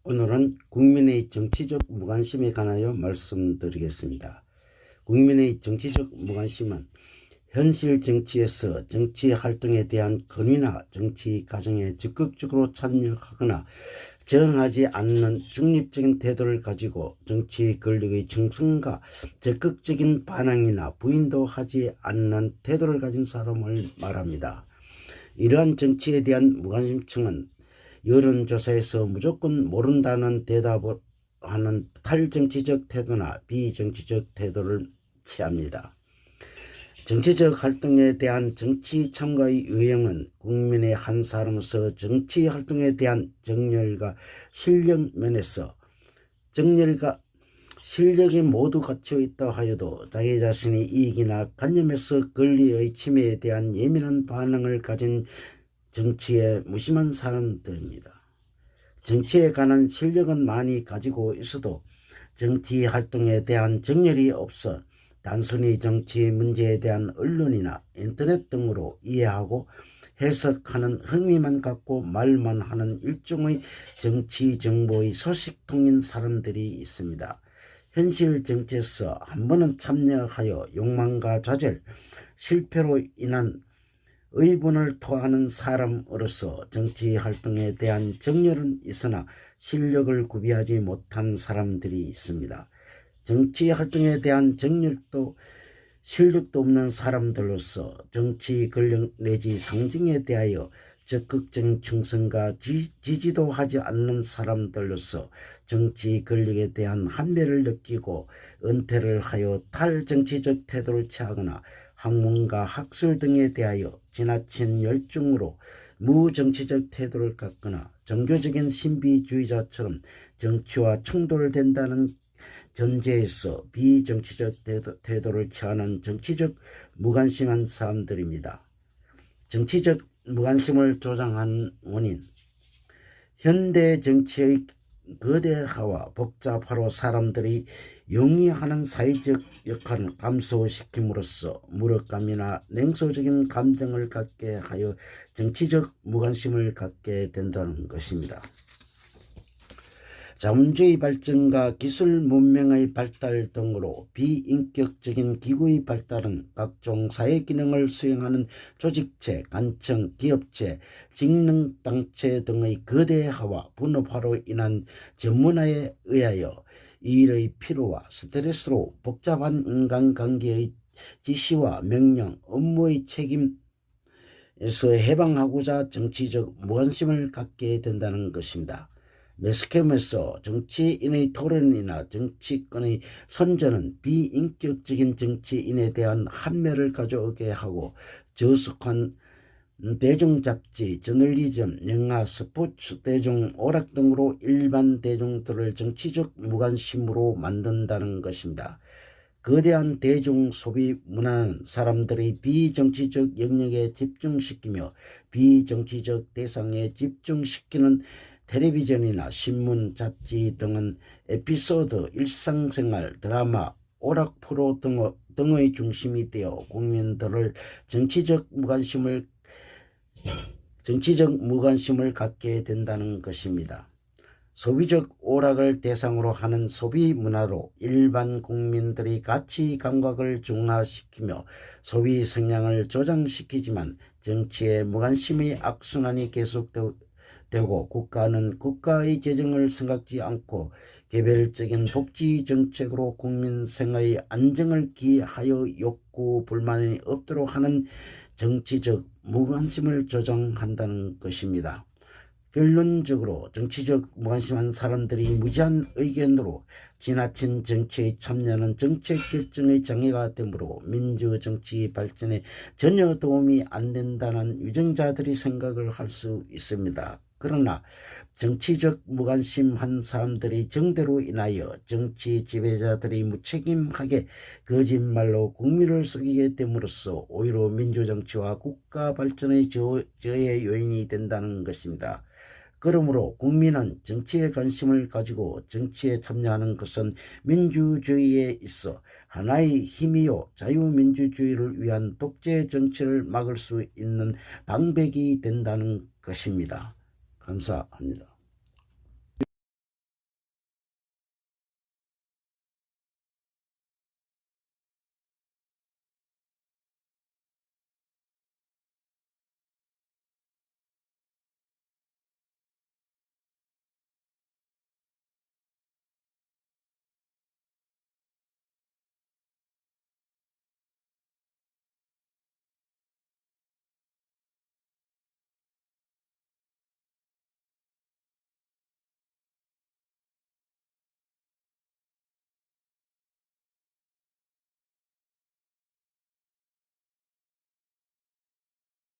오늘은 국민의 정치적 무관심에 관하여 말씀드리겠습니다. 국민의 정치적 무관심은 현실 정치에서 정치 활동에 대한 권위나 정치 과정에 적극적으로 참여하거나 저항하지 않는 중립적인 태도를 가지고 정치 권력의 충성과 적극적인 반항이나 부인도 하지 않는 태도를 가진 사람을 말합니다. 이러한 정치에 대한 무관심층은 여론조사에서 무조건 모른다는 대답을 하는 탈정치적 태도나 비정치적 태도를 취합니다. 정치적 활동에 대한 정치 참가의 유형은 국민의 한 사람으로서 정치 활동에 대한 정열과 실력 면에서 정열과 실력이 모두 갖춰 있다 하여도 자기 자신의 이익이나 관념에서 권리의 침해에 대한 예민한 반응을 가진 정치에 무심한 사람들입니다. 정치에 관한 실력은 많이 가지고 있어도 정치 활동에 대한 정열이 없어 단순히 정치 문제에 대한 언론이나 인터넷 등으로 이해하고 해석하는 흥미만 갖고 말만 하는 일종의 정치 정보의 소식통인 사람들이 있습니다. 현실 정치에서 한 번은 참여하여 욕망과 좌절, 실패로 인한 의분을 토하는 사람으로서 정치 활동에 대한 정열은 있으나 실력을 구비하지 못한 사람들이 있습니다. 정치 활동에 대한 정열도 실력도 없는 사람들로서 정치 권력 내지 상징에 대하여 적극적인 충성과 지지도 하지 않는 사람들로서 정치 권력에 대한 한계를 느끼고 은퇴를 하여 탈정치적 태도를 취하거나 학문과 학술 등에 대하여 지나친 열중으로 무정치적 태도를 갖거나 종교적인 신비주의자처럼 정치와 충돌된다는 전제에서 비정치적 태도를 취하는 정치적 무관심한 사람들입니다. 정치적 무관심을 조장한 원인, 현대 정치의 거대화와 복잡화로 사람들이 용이하는 사회적 역할을 감소시킴으로써 무력감이나 냉소적인 감정을 갖게 하여 정치적 무관심을 갖게 된다는 것입니다. 자본주의 발전과 기술 문명의 발달 등으로 비인격적인 기구의 발달은 각종 사회 기능을 수행하는 조직체, 관청, 기업체, 직능단체 등의 거대화와 분업화로 인한 전문화에 의하여 일의 피로와 스트레스로 복잡한 인간관계의 지시와 명령, 업무의 책임에서 해방하고자 정치적 무관심을 갖게 된다는 것입니다. 매스컴에서 정치인의 토론이나 정치권의 선전은 비인격적인 정치인에 대한 한매를 가져오게 하고 저속한 대중잡지, 저널리즘, 영화, 스포츠, 대중, 오락 등으로 일반 대중들을 정치적 무관심으로 만든다는 것입니다. 거대한 대중 소비 문화는 사람들의 비정치적 영역에 집중시키며 비정치적 대상에 집중시키는 텔레비전이나 신문, 잡지 등은 에피소드, 일상생활, 드라마, 오락 프로 등의 중심이 되어 국민들을 정치적 무관심을 갖게 된다는 것입니다. 소비적 오락을 대상으로 하는 소비 문화로 일반 국민들의 가치 감각을 중화시키며 소비 성향을 조장시키지만 정치의 무관심의 악순환이 계속되고 국가는 국가의 재정을 생각지 않고 개별적인 복지 정책으로 국민 생활의 안정을 기하여 욕구 불만이 없도록 하는 정치적 무관심을 조장한다는 것입니다. 결론적으로 정치적 무관심한 사람들이 무지한 의견으로 지나친 정치에 참여하는 정책 결정의 장애가 되므로 민주정치 발전에 전혀 도움이 안 된다는 유정자들이 생각을 할 수 있습니다. 그러나 정치적 무관심한 사람들이 정대로 인하여 정치 지배자들이 무책임하게 거짓말로 국민을 속이게 됨으로써 오히려 민주정치와 국가 발전의 저해 요인이 된다는 것입니다. 그러므로 국민은 정치에 관심을 가지고 정치에 참여하는 것은 민주주의에 있어 하나의 힘이요 자유민주주의를 위한 독재 정치를 막을 수 있는 방백이 된다는 것입니다. 감사합니다.